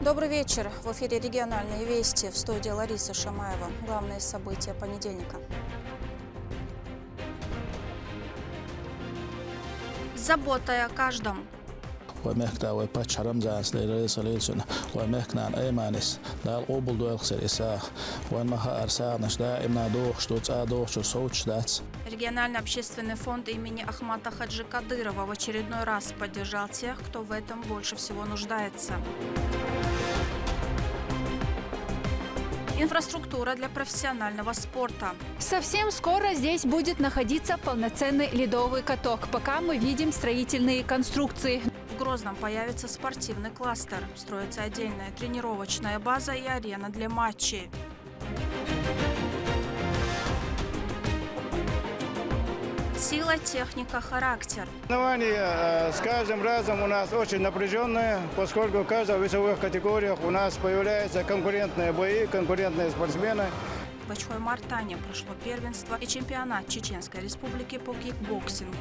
Добрый вечер. В эфире «Региональные вести», в студии Лариса Шамаева. Главные события понедельника. С заботой о каждом. ومحتوى باتش رمزان سليريس ليلسون ومحكنان أيمانس دال قبل دوال خسر إساء ومها أرسانش دائما دوخ штуц دوخ صوت داتس. Региональный общественный фонд имени Ахмата Хаджи Кадырова в очередной раз поддержал тех, кто в этом больше всего нуждается. Инфраструктура для профессионального спорта. Совсем скоро здесь будет находиться полноценный ледовый каток, пока мы видим строительные конструкции. В Грозном появится спортивный кластер. Строится отдельная тренировочная база и арена для матчей. Сила, техника, характер. Соревнования с каждым разом у нас очень напряженные, поскольку в каждой весовых категориях у нас появляются конкурентные бои, конкурентные спортсмены. В Ачхой-Мартане прошло первенство и чемпионат Чеченской Республики по кикбоксингу.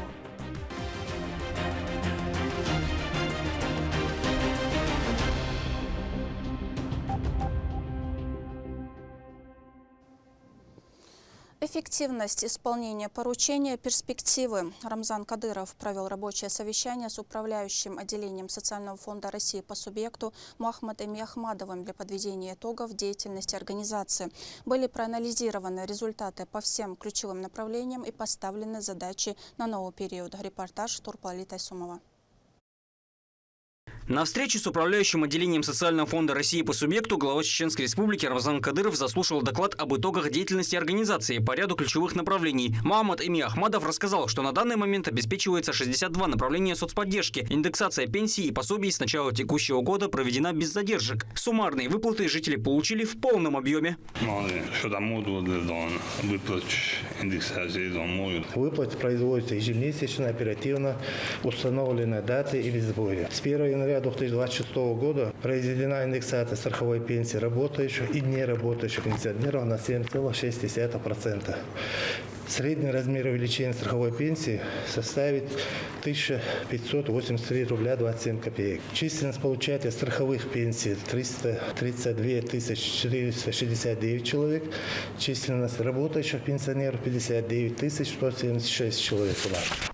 Эффективность исполнения поручения, перспективы. Рамзан Кадыров провел рабочее совещание с управляющим отделением Социального фонда России по субъекту Мохаммадом Ахмадовым для подведения итогов деятельности организации. Были проанализированы результаты по всем ключевым направлениям и поставлены задачи на новый период. Репортаж Турпали Тайсумова. На встрече с управляющим отделением Социального фонда России по субъекту глава Чеченской Республики Рамзан Кадыров заслушал доклад об итогах деятельности организации по ряду ключевых направлений. Мохаммад Ахмадов рассказал, что на данный момент обеспечивается 62 направления соцподдержки. Индексация пенсий и пособий с начала текущего года проведена без задержек. Суммарные выплаты жители получили в полном объеме. Выплаты производятся ежемесячно, оперативно, установлены даты и без сбоя. С 1 января 2026 года произведена индексация страховой пенсии работающих и неработающих пенсионеров на 7,6%. Средний размер увеличения страховой пенсии составит 1583 рубля 27 копеек. Численность получателей страховых пенсий 332 469 человек. Численность работающих пенсионеров 59 176 человек.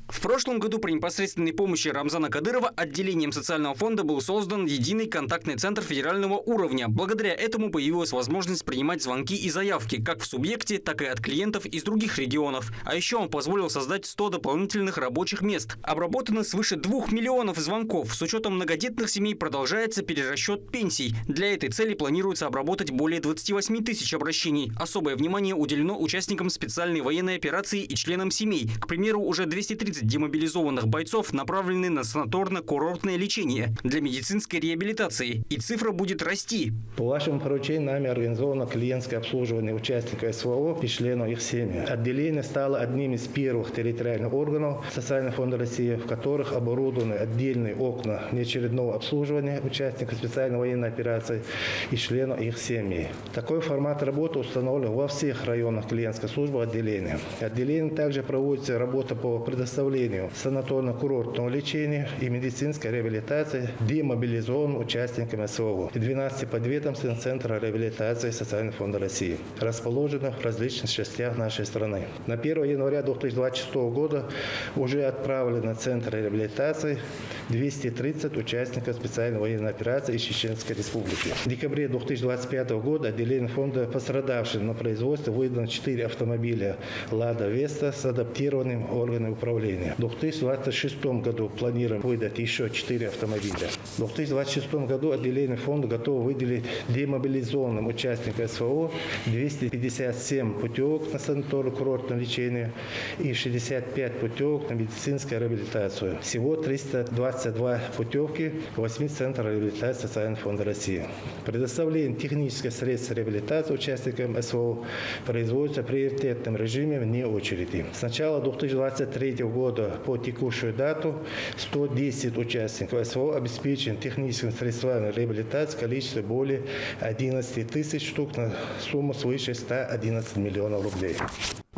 В прошлом году при непосредственной помощи Рамзана Кадырова отделением Социального фонда был создан единый контактный центр федерального уровня. Благодаря этому появилась возможность принимать звонки и заявки как в субъекте, так и от клиентов из других регионов. А еще он позволил создать 100 дополнительных рабочих мест. Обработано свыше 2 миллионов звонков. С учетом многодетных семей продолжается перерасчет пенсий. Для этой цели планируется обработать более 28 тысяч обращений. Особое внимание уделено участникам специальной военной операции и членам семей. К примеру, уже 230 демобилизованных бойцов направлены на санаторно-курортное лечение для медицинской реабилитации. И цифра будет расти. По вашему поручению нами организовано клиентское обслуживание участников СВО и членов их семьи. Отделение стало одним из первых территориальных органов Социального фонда России, в которых оборудованы отдельные окна внеочередного обслуживания участников специальной военной операции и членов их семьи. Такой формат работы установлен во всех районах клиентской службы отделения. Отделение также проводится работа по предоставлению санаторно-курортного лечения и медицинской реабилитации демобилизованным участникам СВО и 12 подведомственных центров реабилитации Социального фонда России, расположенных в различных частях нашей страны. На 1 января 2026 года уже отправлено в Центр реабилитации 230 участников специальной военной операции из Чеченской Республики. В декабре 2025 года отделение фонда пострадавшим на производстве выдано 4 автомобиля «Лада Веста» с адаптированным органом управления. В 2026 году планируем выдать еще 4 автомобиля. В 2026 году отделение фонда готово выделить демобилизованным участникам СВО 257 путевок на санаторно-курортное лечение и 65 путевок на медицинскую реабилитацию. Всего 322 путевки в 8 центрах реабилитации Социального фонда России. Предоставление технических средств реабилитации участникам СВО производится в приоритетном режиме вне очереди. С начала 2023 года по текущую дату 110 участников СВО обеспечены техническими средствами реабилитации в количестве более 11 тысяч штук на сумму свыше 111 миллионов рублей.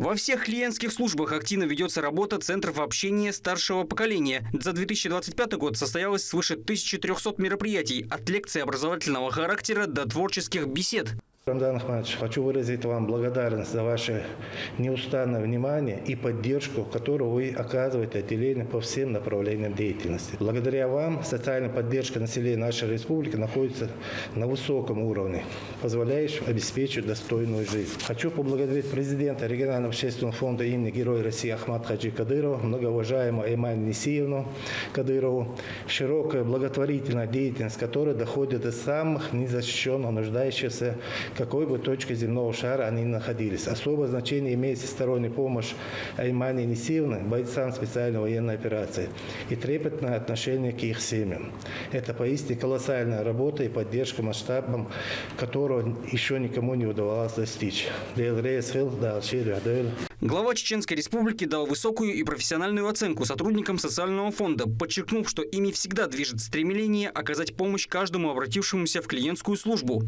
Во всех клиентских службах активно ведется работа центров общения старшего поколения. За 2025 год состоялось свыше 1300 мероприятий, от лекций образовательного характера до творческих бесед. Рамзан Ахмадович, хочу выразить вам благодарность за ваше неустанное внимание и поддержку, которую вы оказываете отделению по всем направлениям деятельности. Благодаря вам социальная поддержка населения нашей республики находится на высоком уровне, позволяющем обеспечить достойную жизнь. Хочу поблагодарить президента регионального общественного фонда имени Героя России Ахмада Хаджи Кадырова, многоуважаемую Эйман Несиевну Кадырову, широкая благотворительная деятельность, которая доходит до самых незащищенных, нуждающихся, какой бы точке земного шара они ни находились. Особое значение имеет всесторонняя помощь Аймане Несиевны, бойцам специальной военной операции, и трепетное отношение к их семьям. Это поистине колоссальная работа и поддержка масштабам, которого еще никому не удавалось достичь. Глава Чеченской Республики дал высокую и профессиональную оценку сотрудникам социального фонда, подчеркнув, что ими всегда движет стремление оказать помощь каждому обратившемуся в клиентскую службу.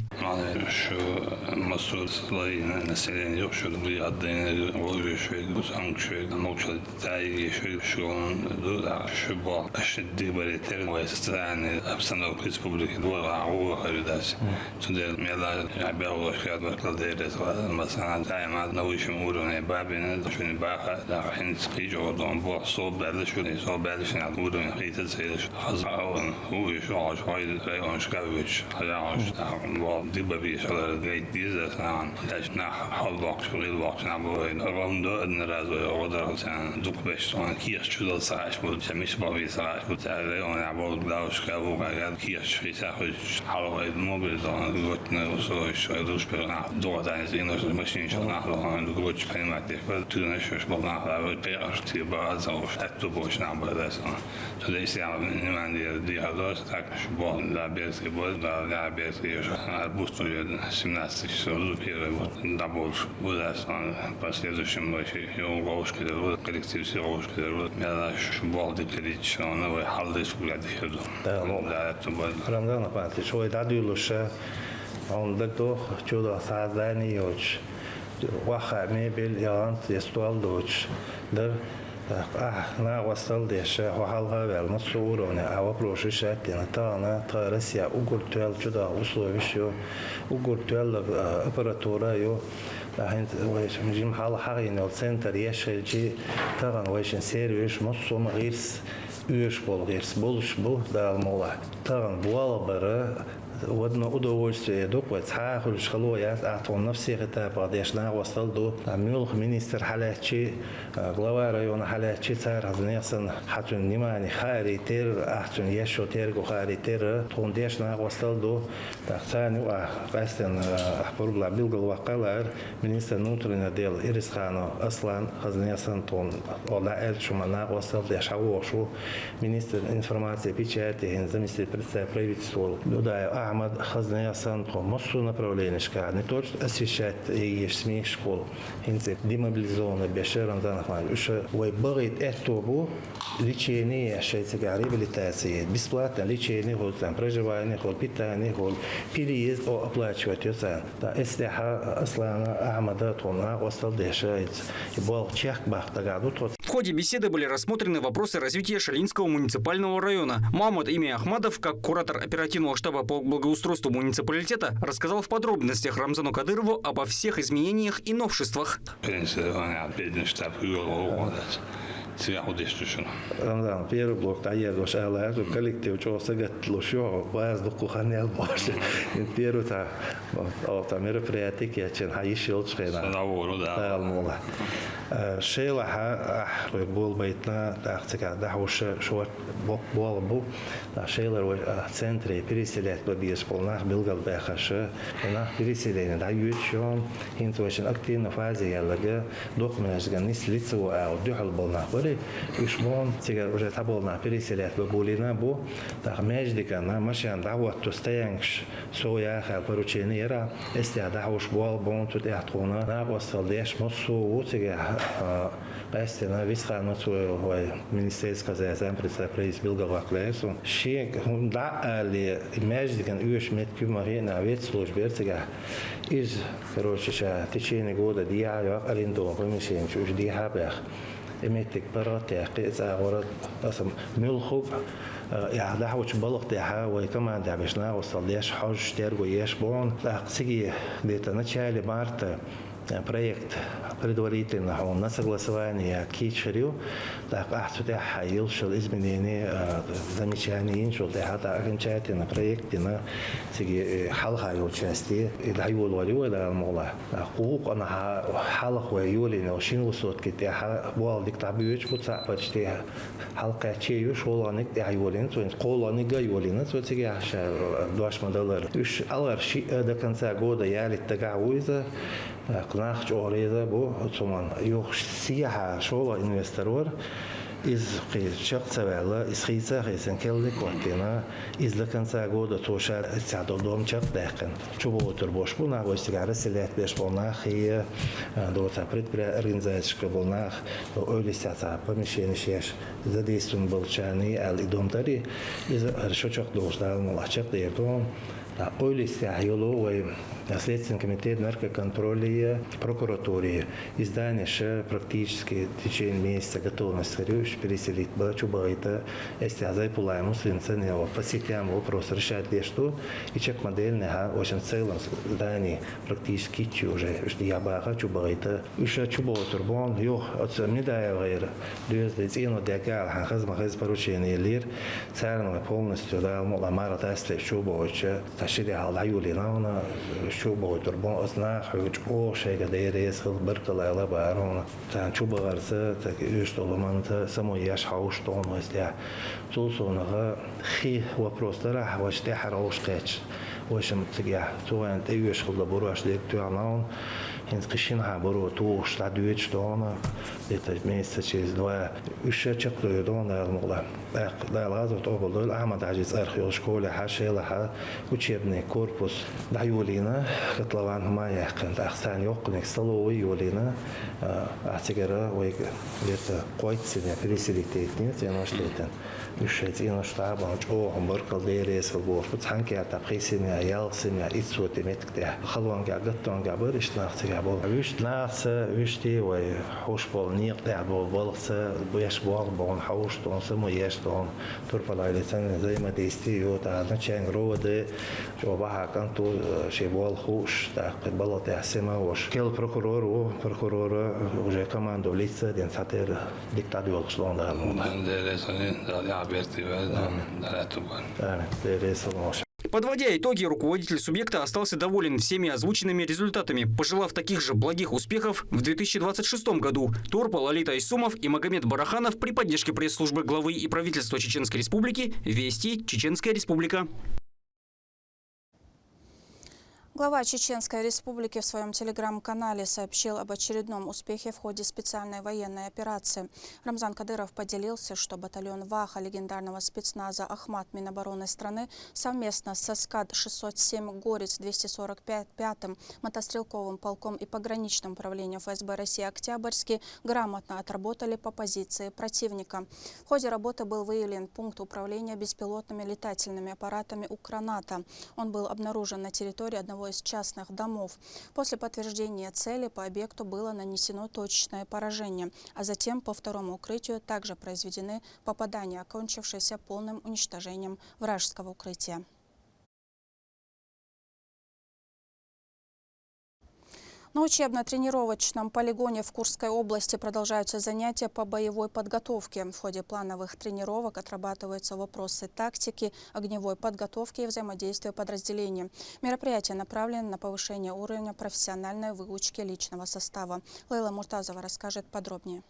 شون باخ داخل سقيج وضم بوح صوب بلشون صوب بلشون عبودون خيت سيلش خزعون هو يشوع شوي ريون شكاويش خلاص بوح دب بيش على جيت ديزا سان لاش نح حلوق شغل الوقت نعبوين رغم دو أن رازو وضر سان دوق بيش سان كيش شو صاحش بود شمش بابي صاحش بود ريون عبود داوش كابو قاعد كيش في ساخش حلوة الموبيل زان قلتنا وصلش دوش بيرنا دو تاني زينوش ماشين شو نحلو قلتش كلمات تون شش بالله بيعرفتي بعض أو حتى بوش نعبر ذا ليس يعني ما عندي دي هذا تاك شبال لا بيرتي بول لا بيرتي بوستو سيمناستيك سولو بير دابوش ولا بس يدوشم شيء يوم روش كده ولا كولكتيف سي روش كده ولا شبال دي كريتش أنا وحلش كل ده كده لا تبغى رمضان بعد شوي تعديلوش عندك تو شو ساعدني يوش واخا ميبل يانت يستوال دوش در نا وصل ديش وحالها بالمصور وني أو بروشيشات تانا تارسيا وقول توال جدا وصلوا بشيو وقول توال أبراتورا يو هند ويش مجيم حال حقين السنتر يشغل جي تاغن ويش سيريش مصوم غيرس يش بول غيرس بولش بو دال مولا تاغن بوالا برا ودنا удовольствие دوقت حاول شغلوا ياس أعطون نفسي غتا بعديشنا وصل دو عملوا مينستر حالاتي غلاوة ريون حالاتي صار هزنيسن حتى نيماني خاري تير أحسن يشو تير خاري تير تون ديشنا وصل دو تحساني وقاستن أحبر بلا بيلغ الوقالر مينستر نوترنا ديل إيرس خانو أصلا هزنيسن تون ولا إل شو منا وصل ديش عوشو مينستر إنفورماتي بيتشاتي هن زميستر بريتسا بريفيتسول دودا أحمد خزنيا سانتو مصر направление не только освещать и СМИ школ, инцеп демобилизованные бешерам данных мать, уже выборит это лечение, шейцега реабилитации, бесплатное лечение, вот там проживание, вот питание, вот переезд, оплачивать это. Да, если Аслана Ахмада тона остал дешевле, и был чех бахтагаду тот. В ходе беседы были рассмотрены вопросы развития Шалинского муниципального района. Мамад Ими Ахмадов, как куратор оперативного штаба по благоустройству муниципалитета, рассказал в подробностях Рамзану Кадырову обо всех изменениях и новшествах. Рамзан, первый блок, таер дош алар, коллектив чего сагат лошо, баз доку ханел бош. Первый та мероприятие, кечен хаишил чхена. Да, алмула. شيء بول بيتنا تاعتك دحوش شو بول بو شيء لو سنتري بريسيلات ببيس بولنا بيلقى باخش هنا بريسيلين دعيوت شون هنتوشن أكتر نفاذي يلاقي دوق من أجل نسلت أو دحل بولنا بري إشمون تيجي وجه تبولنا بريسيلات ببولينا بو تغمج دكنا ماشي عند دعوة تستينش سويا خال بروتشيني يرا استعداوش بول بون تدعونا نبوصل ليش مصو وتيجي Пастина висхана свой министерская зайцем представляет Белгород-Лесу. Шег да али междикан уж метки марина ветслужбе из, короче, в течение года я арендовал помещение, уж диабех. Имеет паратия, кица ворот, асам милхуб. Я дعوت بالغ تاعها وكمان دعبشنا وصل ليش حج ترجو يش بون سيجي где-то начале марта проект предварительно он на согласование кичерю так ахтуя хаил шел изменения замечания шел это окончательно проекте на сиги халхаю части и даю лорю да мола حقوق انا حلق ويولي نو شنو صوت كتاع والدك تعبيش بتصع почти حلقه تشيو شولانك دعيولين تو قولانك جايولين تو سيجي عشان $2 مش алар до конца года я литагауиза قناخ جوريزا بو ثمان يوخ سياحة شغل إنفستور إز شق سوالة إز خيسة خيسن كل كواتنا إز لكن ساقود توشار سعدو دوم شق داخن شو بوتر بوش بونا ويستقار السلات بيش بوناخ هي دور تابريد برا أرغنزايش كبوناخ وأولي ساعة بمشين شيش زديستون بلشاني الإدوم تاري إز هرشو شق دوش دال ملا شق ديردون أولي ساعيولو Следственный комитет наркоконтроля прокуратуры издание практически в течение месяца готовность переселить бачуба это если азай пулаем свинцен его посетим вопрос решать где что и чек модельный очень целом здание практически уже что я баха чуба это еще чуба турбон ё от не дая вайра дюздец ино дягал хаз махаз поручение лир царно полностью дал мара тасте чуба очень ташили алаюли на شو بودربون أصنع حوج أو شيء كده يريس خل بركة لا بعرونه تان شو بغرسة تكيش طالما أنت سمو ياش حوش طون وستيا توصلنا خي وبروسترح واشتيا حروش كاتش وشم تجاه تو أنت أيش خل بروش ديك تو عناون هنز قشينها برو توش تعدويش طونه بتجميس تشيز دوا وش شكله يدون المغلا لا الغاز وتقبل أحمد عجيز أرخي شكولة حاشيلها وتشيبني كوربوس دعيولينا كطلعان ما يحكن أحسن يقنك صلوي يولينا أعتقد ويك ليت قويت سنة بريسيليتيتني تيناشليتن وشيتين شتابان جو بركل ديريس البور بتحنكي على تقيسني عيال سنة إتسوتي متكته خلوان قعدتون قبرش ناختي قبل ويش ناس ويشتي وحوش بول نيق تعبوا بولس بيش بول بون حوش تون سمو يش تون تربلا لسان زي ما ديستي يو تا نشان رود جو بها كنتو شي بول خوش تا قبل تحسما وش كل بروكورور وجا كماندو ليتس دين ساتر ديكتاتور شلون ده Подводя итоги, руководитель субъекта остался доволен всеми озвученными результатами, пожелав таких же благих успехов в 2026 году. Торпа Лолита Исумов и Магомед Бараханов при поддержке пресс-службы главы и правительства Чеченской Республики «Вести. Чеченская Республика». Глава Чеченской Республики в своем телеграм-канале сообщил об очередном успехе в ходе специальной военной операции. Рамзан Кадыров поделился, что батальон Ваха легендарного спецназа «Ахмат» Минобороны страны совместно со СКАД-607 «Горец» 245-м мотострелковым полком и пограничным управлением ФСБ России «Октябрьский» грамотно отработали по позиции противника. В ходе работы был выявлен пункт управления беспилотными летательными аппаратами «Укроната». Он был обнаружен на территории одного из частных домов. После подтверждения цели по объекту было нанесено точечное поражение, а затем по второму укрытию также произведены попадания, окончившиеся полным уничтожением вражеского укрытия. На учебно-тренировочном полигоне в Курской области продолжаются занятия по боевой подготовке. В ходе плановых тренировок отрабатываются вопросы тактики, огневой подготовки и взаимодействия подразделений. Мероприятие направлено на повышение уровня профессиональной выучки личного состава. Лейла Муртазова расскажет подробнее.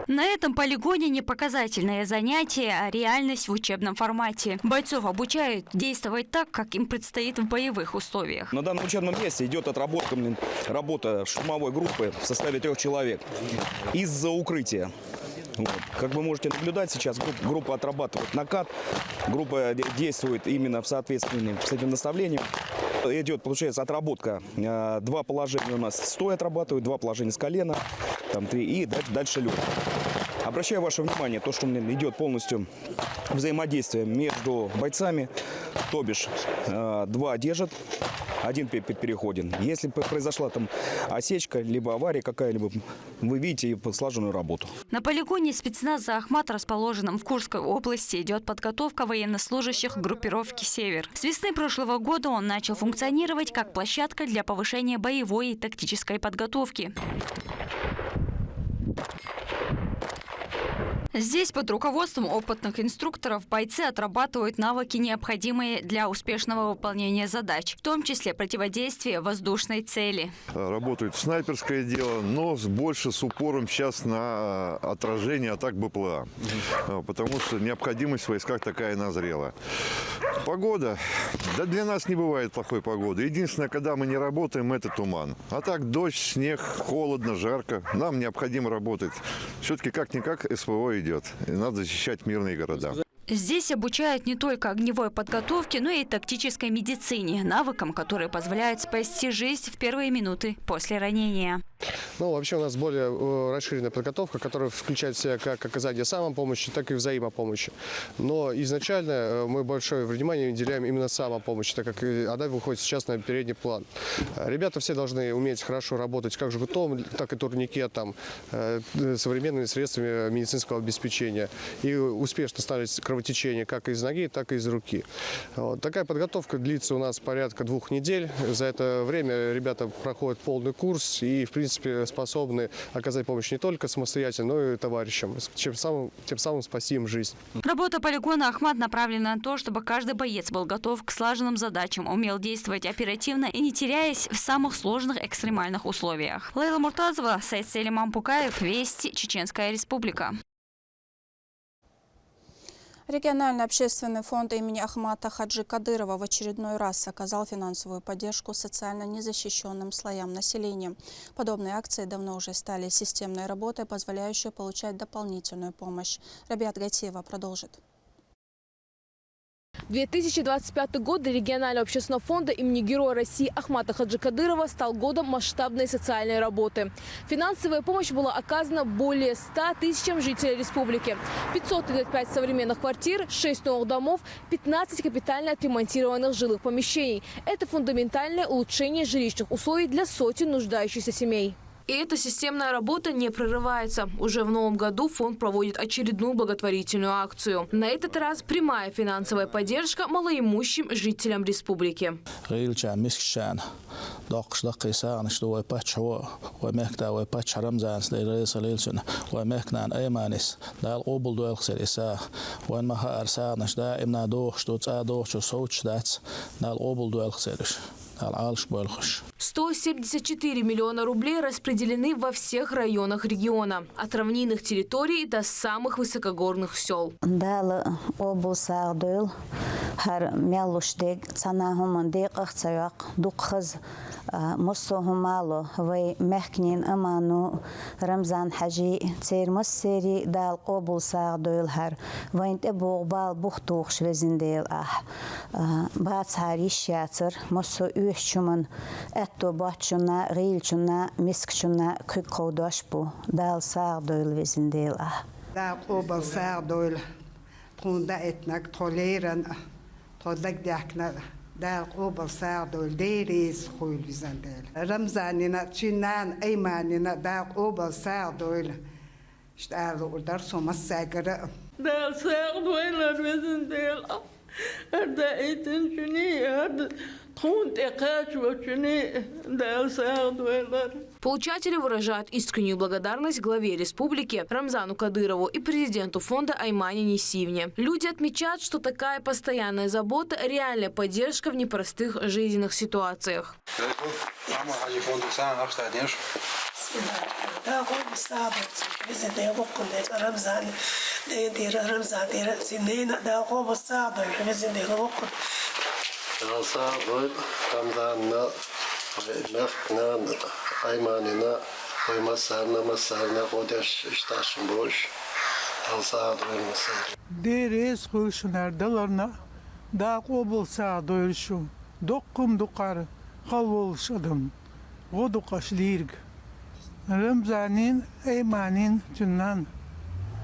На этом полигоне не показательное занятие, а реальность в учебном формате. Бойцов обучают действовать так, как им предстоит в боевых условиях. На данном учебном месте идет отработка работа штурмовой группы в составе 3 человек из-за укрытия. Вот. Как вы можете наблюдать, сейчас группа отрабатывает накат, группа действует именно в соответствии с этим наставлением. Идет, получается, отработка. 2 положения у нас стоя отрабатывают, 2 положения с колена, там 3 и дальше лед. Обращаю ваше внимание, то, что идет полностью взаимодействие между бойцами, то бишь 2 держат, 1 переходен. Если произошла там осечка, либо авария какая-либо, вы видите слаженную работу. На полигоне спецназа «Ахмат», расположенном в Курской области, идет подготовка военнослужащих группировки «Север». С весны прошлого года он начал функционировать как площадка для повышения боевой и тактической подготовки. Здесь под руководством опытных инструкторов бойцы отрабатывают навыки, необходимые для успешного выполнения задач, в том числе противодействие воздушной цели. Работают в снайперское дело, но больше с упором сейчас на отражение атак БПЛА, потому что необходимость в войсках такая назрела. Погода. Да для нас не бывает плохой погоды. Единственное, когда мы не работаем, это туман. А так дождь, снег, холодно, жарко. Нам необходимо работать. Все-таки как-никак СВО идет. И надо защищать мирные города. Здесь обучают не только огневой подготовке, но и тактической медицине, навыкам, которые позволяют спасти жизнь в первые минуты после ранения. Ну, вообще у нас более расширенная подготовка, которая включает в себя как оказание самопомощи, так и взаимопомощи. Но изначально мы большое внимание уделяем именно самопомощи, так как она выходит сейчас на передний план. Ребята все должны уметь хорошо работать как жгутом, так и турникетом, современными средствами медицинского обеспечения и успешно ставить кровотечение как из ноги, так и из руки. Вот. Такая подготовка длится у нас порядка 2 недель. За это время ребята проходят полный курс и, в принципе, способны оказать помощь не только самостоятельно, но и товарищам, тем самым спасти им жизнь. Работа полигона «Ахмат» направлена на то, чтобы каждый боец был готов к слаженным задачам, умел действовать оперативно и не теряясь в самых сложных экстремальных условиях. Лейла Муртазова, Сайд Селиман Пукаев, Вести, Чеченская Республика. Региональный общественный фонд имени Ахмата Хаджи Кадырова в очередной раз оказал финансовую поддержку социально незащищенным слоям населения. Подобные акции давно уже стали системной работой, позволяющей получать дополнительную помощь. Рабиат Гатиева продолжит. 2025 год для регионального общественного фонда имени Героя России Ахмата Хаджи Кадырова стал годом масштабной социальной работы. Финансовая помощь была оказана более 100 тысячам жителей республики. 535 современных квартир, 6 новых домов, 15 капитально отремонтированных жилых помещений. Это фундаментальное улучшение жилищных условий для сотен нуждающихся семей. И эта системная работа не прерывается. Уже в новом году фонд проводит очередную благотворительную акцию. На этот раз прямая финансовая поддержка малоимущим жителям республики. $174 миллиона рублей распределены во всех районах региона. От равнинных территорий до самых высокогорных сел. مصهمالو وی مخنین امانو رمضان حجی تیر مسری دال قبول ساعدول هر وینت بوغبال بختوخش وزندیل بعد هریش یاتر مصو üçümün etto bahçuna gilçuna miskçuna kukkodaş bu dal sağdol vizindel dal qobal sağdol tunda etnak toleran todak dakna dal qobal sağdol deris khul vizindel ramzanina chinan aymanina dal qobal sağdol iştar ordar somas sagara dal sağdol vizindel arda etin şuni arda Получатели выражают искреннюю благодарность главе республики Рамзану Кадырову и президенту фонда Аймане Несивне. Люди отмечают, что такая постоянная забота – реальная поддержка в непростых жизненных ситуациях. Aymanina masarna kodeş iştaşın boş alsa doymasın. Deriz kuşlar dalarna da qobul sa doyuşu Доккум дукар халволш адам. Годукаш лирг. Рамзанин эйманин тюннан.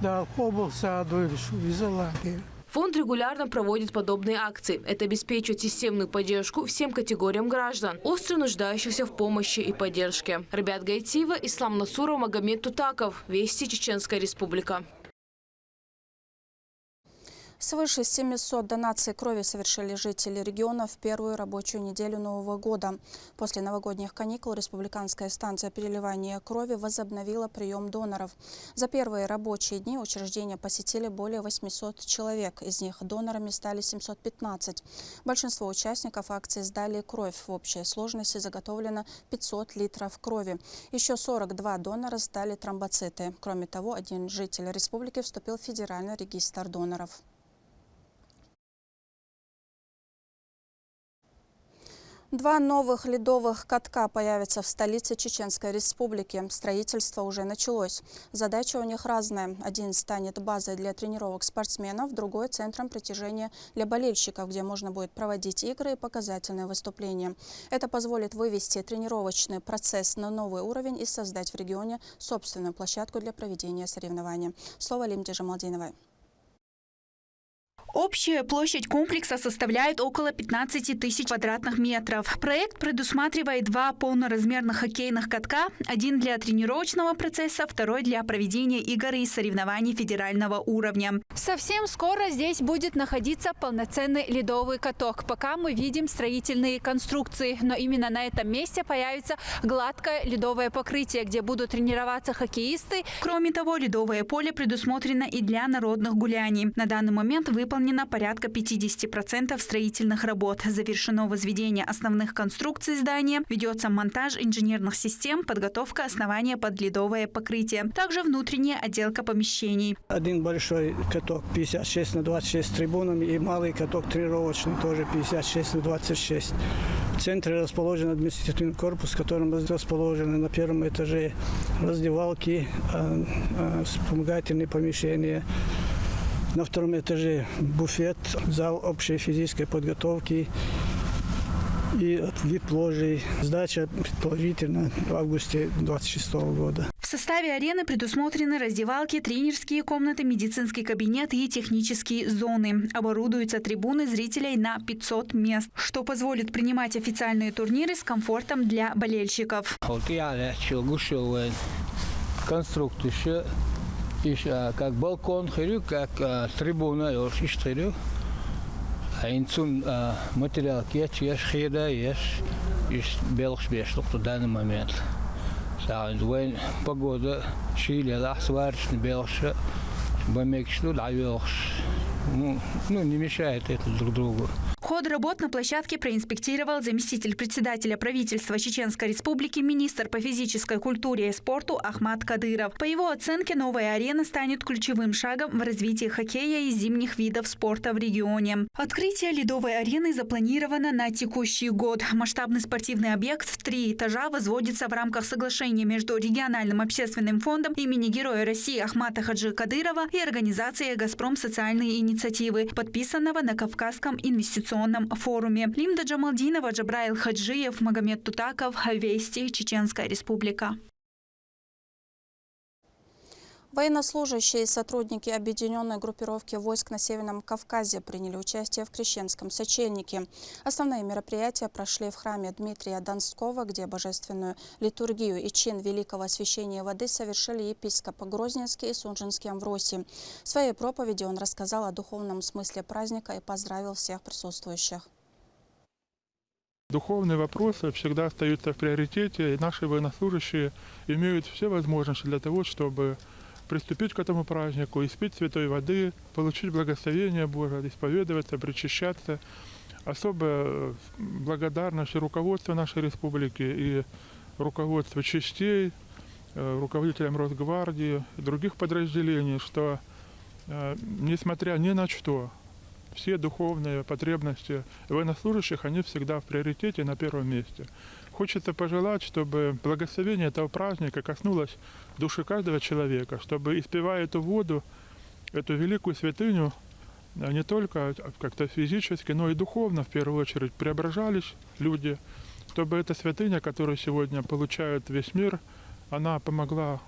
Да кобл саадуирш визалакер. Фонд регулярно проводит подобные акции. Это обеспечивает системную поддержку всем категориям граждан, остро нуждающихся в помощи и поддержке. Рабиат Гайтиева, Ислам Насуров, Магомед Тутаков. Вести, Чеченская Республика. Свыше 700 донаций крови совершили жители региона в первую рабочую неделю Нового года. После новогодних каникул республиканская станция переливания крови возобновила прием доноров. За первые рабочие дни учреждения посетили более 800 человек. Из них донорами стали 715. Большинство участников акции сдали кровь. В общей сложности заготовлено 500 литров крови. Еще 42 донора сдали тромбоциты. Кроме того, один житель республики вступил в федеральный регистр доноров. Два новых ледовых катка появятся в столице Чеченской Республики. Строительство уже началось. Задача у них разная. Один станет базой для тренировок спортсменов, другой – центром притяжения для болельщиков, где можно будет проводить игры и показательные выступления. Это позволит вывести тренировочный процесс на новый уровень и создать в регионе собственную площадку для проведения соревнований. Слово Лимде Жамалдиновой. Общая площадь комплекса составляет около 15 тысяч квадратных метров. Проект предусматривает два полноразмерных хоккейных катка, один для тренировочного процесса, второй для проведения игр и соревнований федерального уровня. Совсем скоро здесь будет находиться полноценный ледовый каток. Пока мы видим строительные конструкции, но именно на этом месте появится гладкое ледовое покрытие, где будут тренироваться хоккеисты. Кроме того, ледовое поле предусмотрено и для народных гуляний. На данный момент выполнено порядка 50% строительных работ. Завершено возведение основных конструкций здания, ведется монтаж инженерных систем, подготовка основания под ледовое покрытие. Также внутренняя отделка помещений. Один большой каток 56 на 26 с трибунами и малый каток тренировочный тоже 56 на 26. В центре расположен административный корпус, в котором расположены на первом этаже раздевалки, вспомогательные помещения. На втором этаже буфет, зал общей физической подготовки и вид ложей. Сдача предположительно в августе 2026 года. В составе арены предусмотрены раздевалки, тренерские комнаты, медицинский кабинет и технические зоны. Оборудуются трибуны зрителей на 500 мест, что позволит принимать официальные турниры с комфортом для болельщиков. Конструкция. Как балкон, как трибуна, материал есть белых в данный момент. Погода, Чили, сварочный белых, не мешает это друг другу. Ход работ на площадке проинспектировал заместитель председателя правительства Чеченской Республики, министр по физической культуре и спорту Ахмат Кадыров. По его оценке, новая арена станет ключевым шагом в развитии хоккея и зимних видов спорта в регионе. Открытие ледовой арены запланировано на текущий год. Масштабный спортивный объект в 3 этажа возводится в рамках соглашения между региональным общественным фондом имени Героя России Ахмата Хаджи Кадырова и организацией «Газпром. Социальные инициативы», подписанного на Кавказском инвестиционном форуме. Лимда Джамалдинова, Джабраил Хаджиев, Магомед Тутаков. Вести, Чеченская Республика. Военнослужащие и сотрудники объединенной группировки войск на Северном Кавказе приняли участие в Крещенском сочельнике. Основные мероприятия прошли в храме Дмитрия Донского, где божественную литургию и чин великого освящения воды совершили епископ Грозненский и Сунжинский Амвросий. В своей проповеди он рассказал о духовном смысле праздника и поздравил всех присутствующих. Духовные вопросы всегда остаются в приоритете, и наши военнослужащие имеют все возможности для того, чтобы приступить к этому празднику, испить святой воды, получить благословение Божие, исповедоваться, причащаться. Особая благодарность руководству нашей республики и руководству частей, руководителям Росгвардии и других подразделений, что, несмотря ни на что, все духовные потребности военнослужащих, они всегда в приоритете, на первом месте. Хочется пожелать, чтобы благословение этого праздника коснулось души каждого человека, чтобы, испевая эту воду, эту великую святыню, не только как-то физически, но и духовно, в первую очередь, преображались люди, чтобы эта святыня, которую сегодня получает весь мир, она помогла.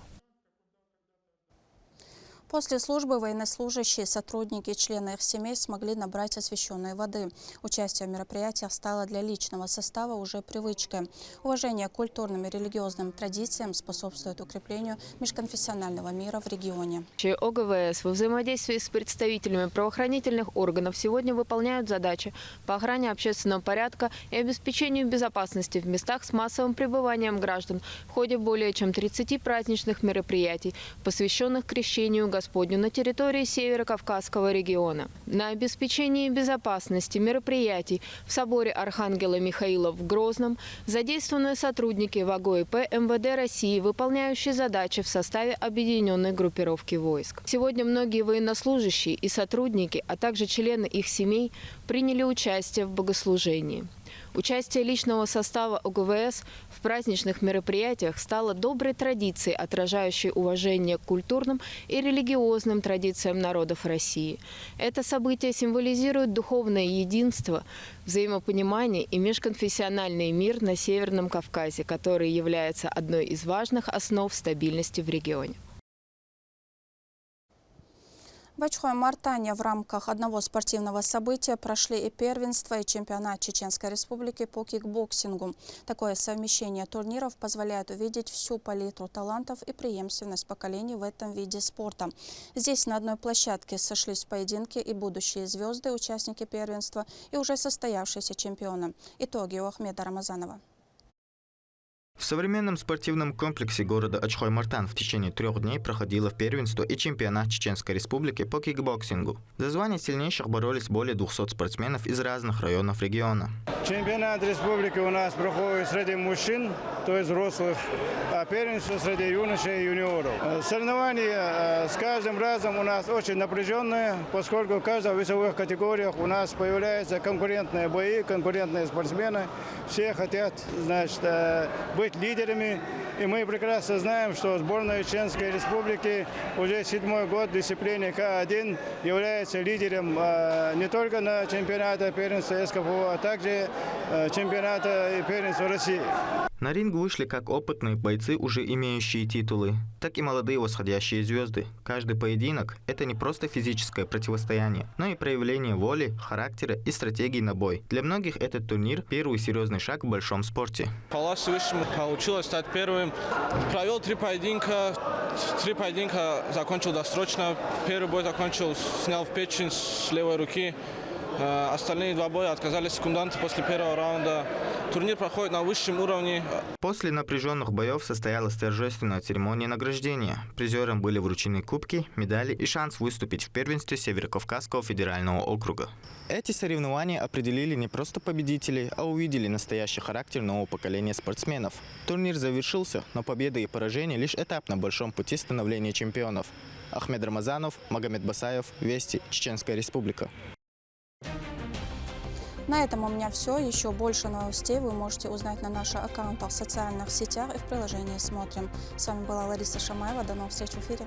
После службы военнослужащие, сотрудники и члены их семей смогли набрать освященной воды. Участие в мероприятиях стало для личного состава уже привычкой. Уважение к культурным и религиозным традициям способствует укреплению межконфессионального мира в регионе. ОГВС во взаимодействии с представителями правоохранительных органов сегодня выполняют задачи по охране общественного порядка и обеспечению безопасности в местах с массовым пребыванием граждан в ходе более чем 30 праздничных мероприятий, посвященных крещению Господню на территории Северо-Кавказского региона. На обеспечении безопасности мероприятий в соборе Архангела Михаила в Грозном задействованы сотрудники ВАГО ИП МВД России, выполняющие задачи в составе объединенной группировки войск. Сегодня многие военнослужащие и сотрудники, а также члены их семей приняли участие в богослужении. Участие личного состава ОГВС в праздничных мероприятиях стало доброй традицией, отражающей уважение к культурным и религиозным традициям народов России. Это событие символизирует духовное единство, взаимопонимание и межконфессиональный мир на Северном Кавказе, который является одной из важных основ стабильности в регионе. В Ачхой-Мартане в рамках одного спортивного события прошли и первенство, и чемпионат Чеченской Республики по кикбоксингу. Такое совмещение турниров позволяет увидеть всю палитру талантов и преемственность поколений в этом виде спорта. Здесь на одной площадке сошлись в поединке и будущие звезды, участники первенства, и уже состоявшиеся чемпионы. Итоги у Ахмеда Рамазанова. В современном спортивном комплексе города Ачхой-Мартан в течение 3 дней проходило первенство и чемпионат Чеченской Республики по кикбоксингу. За звание сильнейших боролись более 200 спортсменов из разных районов региона. Чемпионат республики у нас проходит среди мужчин, то есть взрослых, а первенство среди юношей и юниоров. Соревнования с каждым разом у нас очень напряженные, поскольку в каждой весовых категориях у нас появляются конкурентные бои, конкурентные спортсмены. Все хотят, значит, быть лидерами. И мы прекрасно знаем, что сборная Чеченской Республики уже 7-й год в дисциплине К1 является лидером не только на чемпионате первенства СКФУ, а также чемпионата и первенства России. На ринг вышли как опытные бойцы, уже имеющие титулы, так и молодые восходящие звезды. Каждый поединок – это не просто физическое противостояние, но и проявление воли, характера и стратегии на бой. Для многих этот турнир – первый серьезный шаг в большом спорте. Хвала Всевышнему, получилось стать первым. Провел 3 поединка. 3 поединка закончил досрочно. Первый бой закончил, снял в печень с левой руки. Остальные 2 боя отказались секунданты после первого раунда. Турнир проходит на высшем уровне. После напряженных боев состоялась торжественная церемония награждения. Призерам были вручены кубки, медали и шанс выступить в первенстве Северо-Кавказского федерального округа. Эти соревнования определили не просто победителей, а увидели настоящий характер нового поколения спортсменов. Турнир завершился, но победы и поражения – лишь этап на большом пути становления чемпионов. Ахмед Рамазанов, Магомед Басаев, Вести, Чеченская Республика. На этом у меня все. Еще больше новостей вы можете узнать на наших аккаунтах в социальных сетях и в приложении «Смотрим». С вами была Лариса Шамаева. До новых встреч в эфире.